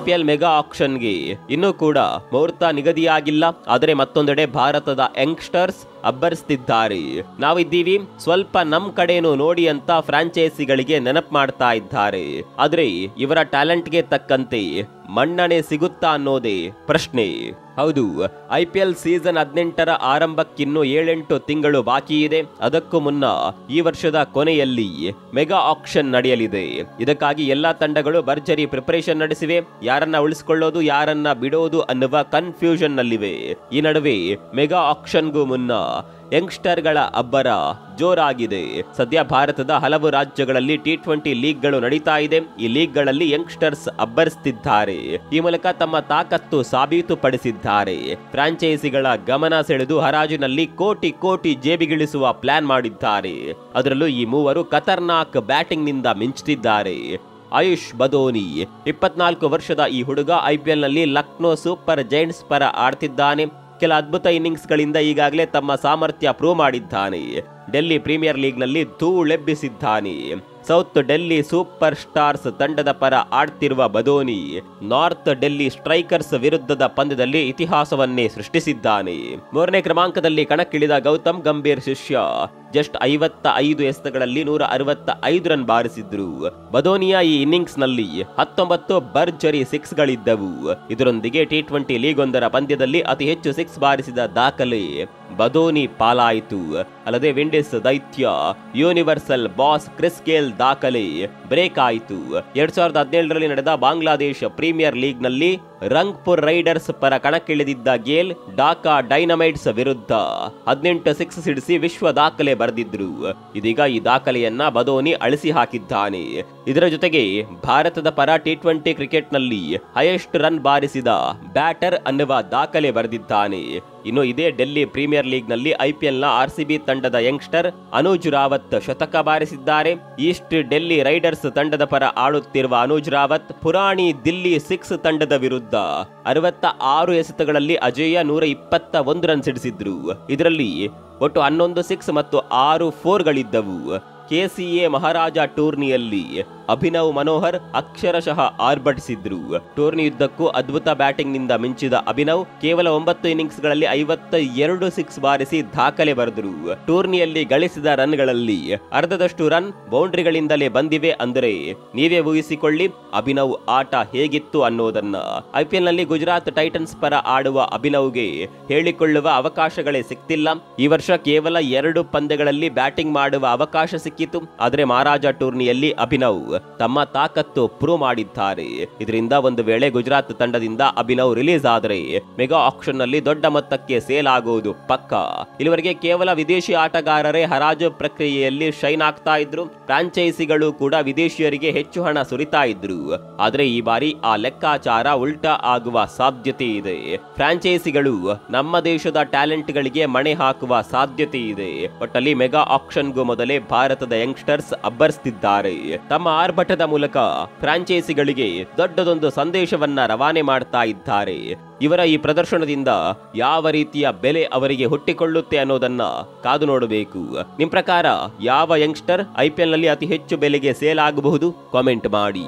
IPL mega ಆಕ್ಷನ್ಗೆ ಇನ್ನೂ ಕೂಡ ಮುಹೂರ್ತ ನಿಗದಿಯಾಗಿಲ್ಲ. ಆದರೆ ಮತ್ತೊಂದೆಡೆ ಭಾರತದ ಯಂಗ್ಸ್ಟರ್ಸ್ ಅಬ್ಬರಿಸ್ತಿದ್ದಾರೆ. ನಾವಿದ್ದೀವಿ, ಸ್ವಲ್ಪ ನಮ್ ಕಡೆನೂ ನೋಡಿ ಅಂತ ಫ್ರಾಂಚೈಸಿಗಳಿಗೆ ನೆನಪು ಮಾಡ್ತಾ ಇದ್ದಾರೆ. ಆದ್ರೆ ಇವರ ಟ್ಯಾಲೆಂಟ್ಗೆ ತಕ್ಕಂತೆ ಮನ್ನಣೆ ಸಿಗುತ್ತಾ ಅನ್ನೋದೇ ಪ್ರಶ್ನೆ. ಹೌದು, ಐಪಿಎಲ್ ಸೀಸನ್ 18ರ ಆರಂಭಕ್ಕಿನ್ನು 7-8 ತಿಂಗಳು ಬಾಕಿ ಇದೆ. ಅದಕ್ಕೂ ಮುನ್ನ ಈ ವರ್ಷದ ಕೊನೆಯಲ್ಲಿ ಮೆಗಾ ಆಕ್ಷನ್ ನಡೆಯಲಿದೆ. ಇದಕ್ಕಾಗಿ ಎಲ್ಲಾ ತಂಡಗಳು ಭರ್ಜರಿ ಪ್ರಿಪರೇಷನ್ ನಡೆಸಿವೆ. ಯಾರನ್ನ ಉಳಿಸಿಕೊಳ್ಳೋದು, ಯಾರನ್ನ ಬಿಡೋದು ಅನ್ನುವ ಕನ್ಫ್ಯೂಷನ್ ನಲ್ಲಿವೆ. ಈ ನಡುವೆ ಮೆಗಾ ಆಕ್ಷನ್ಗೂ ಮುನ್ನ ಯಂಗ್ಸ್ಟರ್ಗಳ ಅಬ್ಬರ ಜೋರಾಗಿದೆ. ಸದ್ಯ ಭಾರತದ ಹಲವು ರಾಜ್ಯಗಳಲ್ಲಿ T20 ಲೀಗ್ಗಳು ನಡೀತಾ ಇದೆ. ಈ ಲೀಗ್ಗಳಲ್ಲಿ ಯಂಗ್ಸ್ಟರ್ಸ್ ಅಬ್ಬರಿಸುತ್ತಿದ್ದಾರೆ. ಈ ಮೂಲಕ ತಮ್ಮ ತಾಕತ್ತು ಸಾಬೀತುಪಡಿಸಿದ್ದಾರೆ. ಫ್ರಾಂಚೈಸಿಗಳ ಗಮನ ಸೆಳೆದು ಹರಾಜಿನಲ್ಲಿ ಕೋಟಿ ಕೋಟಿ ಜೇಬಿಗಿಳಿಸುವ ಪ್ಲಾನ್ ಮಾಡಿದ್ದಾರೆ. ಅದರಲ್ಲೂ ಈ ಮೂವರು ಖತರ್ನಾಕ್ ಬ್ಯಾಟಿಂಗ್ ನಿಂದ ಮಿಂಚುತ್ತಿದ್ದಾರೆ. ಆಯುಷ್ ಬದೋನಿ 24 ವರ್ಷದ ಈ ಹುಡುಗ ಐಪಿಎಲ್ ನಲ್ಲಿ ಲಕ್ನೋ ಸೂಪರ್ ಜೈಂಟ್ಸ್ ಪರ ಆಡ್ತಿದ್ದಾನೆ. ಕೆಲ ಅದ್ಭುತ ಇನ್ನಿಂಗ್ಸ್ ಗಳಿಂದ ಈಗಾಗಲೇ ತಮ್ಮ ಸಾಮರ್ಥ್ಯ ಪ್ರೂವ್ ಮಾಡಿದ್ದಾನೆ. ಡೆಲ್ಲಿ ಪ್ರೀಮಿಯರ್ ಲೀಗ್ ನಲ್ಲಿ ಧೂಳೆಬ್ಬಿಸಿದ್ದಾನೆ. ಸೌತ್ ಡೆಲ್ಲಿ ಸೂಪರ್ ಸ್ಟಾರ್ಸ್ ತಂಡದ ಪರ ಆಡ್ತಿರುವ ಬದೋನಿ ನಾರ್ತ್ ಡೆಲ್ಲಿ ಸ್ಟ್ರೈಕರ್ಸ್ ವಿರುದ್ಧದ ಪಂದ್ಯದಲ್ಲಿ ಇತಿಹಾಸವನ್ನೇ ಸೃಷ್ಟಿಸಿದ್ದಾನೆ. 3ನೇ ಕ್ರಮಾಂಕದಲ್ಲಿ ಕಣಕ್ಕಿಳಿದ ಗೌತಮ್ ಗಂಭೀರ್ ಶಿಷ್ಯ ಜಸ್ಟ್ 55 ಎಸೆತಗಳಲ್ಲಿ 165 ರನ್ ಬಾರಿಸಿದ್ರು. ಬದೋನಿಯ ಈ ಇನ್ನಿಂಗ್ಸ್ ನಲ್ಲಿ 19 ಭರ್ಜರಿ 6 ಗಳಿದ್ದವು. ಇದರೊಂದಿಗೆ T20 ಲೀಗ್ ಒಂದರ ಪಂದ್ಯದಲ್ಲಿ ಅತಿ ಹೆಚ್ಚು 6 ಬಾರಿಸಿದ ದಾಖಲೆ ಬದೋನಿ ಪಾಲಾಯಿತು. ಅಲ್ಲದೆ ವಿಂಡೀಸ್ ದೈತ್ಯ ಯೂನಿವರ್ಸಲ್ ಬಾಸ್ ಕ್ರಿಸ್ ಗೇಲ್ ದಾಖಲೆ ಬ್ರೇಕ್ ಆಯಿತು. 2017ರಲ್ಲಿ ನಡೆದ ಬಾಂಗ್ಲಾದೇಶ ಪ್ರೀಮಿಯರ್ ಲೀಗ್ ನಲ್ಲಿ ರಂಗ್ಪುರ್ ರೈಡರ್ಸ್ ಪರ ಕಣಕ್ಕಿಳಿದಿದ್ದ ಗೇಲ್ ಢಾಕಾ ಡೈನಮೈಟ್ಸ್ ವಿರುದ್ಧ 18 6 ಸಿಡಿಸಿ ವಿಶ್ವ ದಾಖಲೆ ಬರೆದಿದ್ರು. ಇದೀಗ ಈ ದಾಖಲೆಯನ್ನ ಬದೋನಿ ಅಳಿಸಿ ಹಾಕಿದ್ದಾನೆ. ಇದರ ಜೊತೆಗೆ ಭಾರತದ ಪರ T20 ಕ್ರಿಕೆಟ್ ನಲ್ಲಿ ಹೈಯೆಸ್ಟ್ ರನ್ ಬಾರಿಸಿದ ಬ್ಯಾಟರ್ ಅನ್ನುವ ದಾಖಲೆ ಬರೆದಿದ್ದಾನೆ. ಇನ್ನು ಇದೇ ಡೆಲ್ಲಿ ಪ್ರೀಮಿಯರ್ ಲೀಗ್ ನಲ್ಲಿ ಐಪಿಎಲ್ ನ RCB ತಂಡದ ಯಂಗ್ಸ್ಟರ್ ಅನುಜ್ ರಾವತ್ ಶತಕ ಬಾರಿಸಿದ್ದಾರೆ. ಈಸ್ಟ್ ಡೆಲ್ಲಿ ರೈಡರ್ಸ್ ತಂಡದ ಪರ ಆಡುತ್ತಿರುವ ಅನುಜ್ ರಾವತ್ ಪುರಾಣಿ ದಿಲ್ಲಿ 6 ತಂಡದ ವಿರುದ್ಧ 66 ಎಸೆತಗಳಲ್ಲಿ ಅಜೇಯ 121 ರನ್ ಸಿಡಿಸಿದ್ರು. ಇದರಲ್ಲಿ ಒಟ್ಟು 11 6 ಮತ್ತು 6 4 ಗಳಿದ್ದವು. KCA ಮಹಾರಾಜ ಟೂರ್ನಿಯಲ್ಲಿ ಅಭಿನವ್ ಮನೋಹರ್ ಅಕ್ಷರಶಃ ಆರ್ಭಟಿಸಿದ್ರು. ಟೂರ್ನಿಯುದ್ದಕ್ಕೂ ಅದ್ಭುತ ಬ್ಯಾಟಿಂಗ್ ನಿಂದ ಮಿಂಚಿದ ಅಭಿನವ್ ಕೇವಲ 9 ಇನ್ನಿಂಗ್ಸ್ ಗಳಲ್ಲಿ 52 6 ಬಾರಿಸಿ ದಾಖಲೆ ಬರೆದರು. ಟೂರ್ನಿಯಲ್ಲಿ ಗಳಿಸಿದ ರನ್ಗಳಲ್ಲಿ ಅರ್ಧದಷ್ಟು ರನ್ ಬೌಂಡ್ರಿಗಳಿಂದಲೇ ಬಂದಿವೆ. ಅಂದರೆ ನೀವೇ ಊಹಿಸಿಕೊಳ್ಳಿ ಅಭಿನವ್ ಆಟ ಹೇಗಿತ್ತು ಅನ್ನೋದನ್ನ. ಐಪಿಎಲ್ ನಲ್ಲಿ ಗುಜರಾತ್ ಟೈಟನ್ಸ್ ಪರ ಆಡುವ ಅಭಿನವ್ಗೆ ಹೇಳಿಕೊಳ್ಳುವ ಅವಕಾಶಗಳೇ ಸಿಕ್ತಿಲ್ಲ. ಈ ವರ್ಷ ಕೇವಲ 2 ಪಂದ್ಯಗಳಲ್ಲಿ ಬ್ಯಾಟಿಂಗ್ ಮಾಡುವ ಅವಕಾಶ ಸಿಕ್ಕಿತು. ಆದರೆ ಮಹಾರಾಜ ಟೂರ್ನಿಯಲ್ಲಿ ಅಭಿನವ್ ತಮ್ಮ ತಾಕತ್ತು ಪ್ರೂವ್ ಮಾಡಿದ್ದಾರೆ. ಇದರಿಂದ ಒಂದು ವೇಳೆ ಗುಜರಾತ್ ತಂಡದಿಂದ ಅಭಿನವ್ ರಿಲೀಸ್ ಆದರೆ ಮೆಗಾ ಆಕ್ಷನ್ ನಲ್ಲಿ ದೊಡ್ಡ ಮೊತ್ತಕ್ಕೆ ಸೇಲ್ ಆಗುವುದು ಪಕ್ಕಾ. ಇಲ್ಲಿವರೆಗೆ ಕೇವಲ ವಿದೇಶಿ ಆಟಗಾರರೇ ಹರಾಜು ಪ್ರಕ್ರಿಯೆಯಲ್ಲಿ ಶೈನ್ ಆಗ್ತಾ ಇದ್ರು. ಫ್ರಾಂಚೈಸಿಗಳು ಕೂಡ ವಿದೇಶಿಯರಿಗೆ ಹೆಚ್ಚು ಹಣ ಸುರಿತಾ ಇದ್ರು. ಆದ್ರೆ ಈ ಬಾರಿ ಆ ಲೆಕ್ಕಾಚಾರ ಉಲ್ಟಾ ಆಗುವ ಸಾಧ್ಯತೆ ಇದೆ. ಫ್ರಾಂಚೈಸಿಗಳು ನಮ್ಮ ದೇಶದ ಟ್ಯಾಲೆಂಟ್ ಗಳಿಗೆ ಮಣೆ ಹಾಕುವ ಸಾಧ್ಯತೆ ಇದೆ. ಒಟ್ಟಲ್ಲಿ ಮೆಗಾ ಆಕ್ಷನ್ಗೂ ಮೊದಲೇ ಭಾರತದ ಯಂಗ್ಸ್ಟರ್ಸ್ ಅಬ್ಬರಿಸುತ್ತಿದ್ದಾರೆ. ತಮ್ಮ ಆರ್ಭಟದ ಮೂಲಕ ಫ್ರಾಂಚೈಸಿಗಳಿಗೆ ದೊಡ್ಡದೊಂದು ಸಂದೇಶವನ್ನ ರವಾನೆ ಮಾಡ್ತಾ ಇದ್ದಾರೆ. ಇವರ ಈ ಪ್ರದರ್ಶನದಿಂದ ಯಾವ ರೀತಿಯ ಬೆಲೆ ಅವರಿಗೆ ಹುಟ್ಟಿಕೊಳ್ಳುತ್ತೆ ಅನ್ನೋದನ್ನ ಕಾದು ನೋಡಬೇಕು. ನಿಮ್ ಪ್ರಕಾರ ಯಾವ ಯಂಗ್ಸ್ಟರ್ ಐಪಿಎಲ್ ನಲ್ಲಿ ಅತಿ ಹೆಚ್ಚು ಬೆಲೆಗೆ ಸೇಲ್ ಆಗಬಹುದು? ಕಾಮೆಂಟ್ ಮಾಡಿ.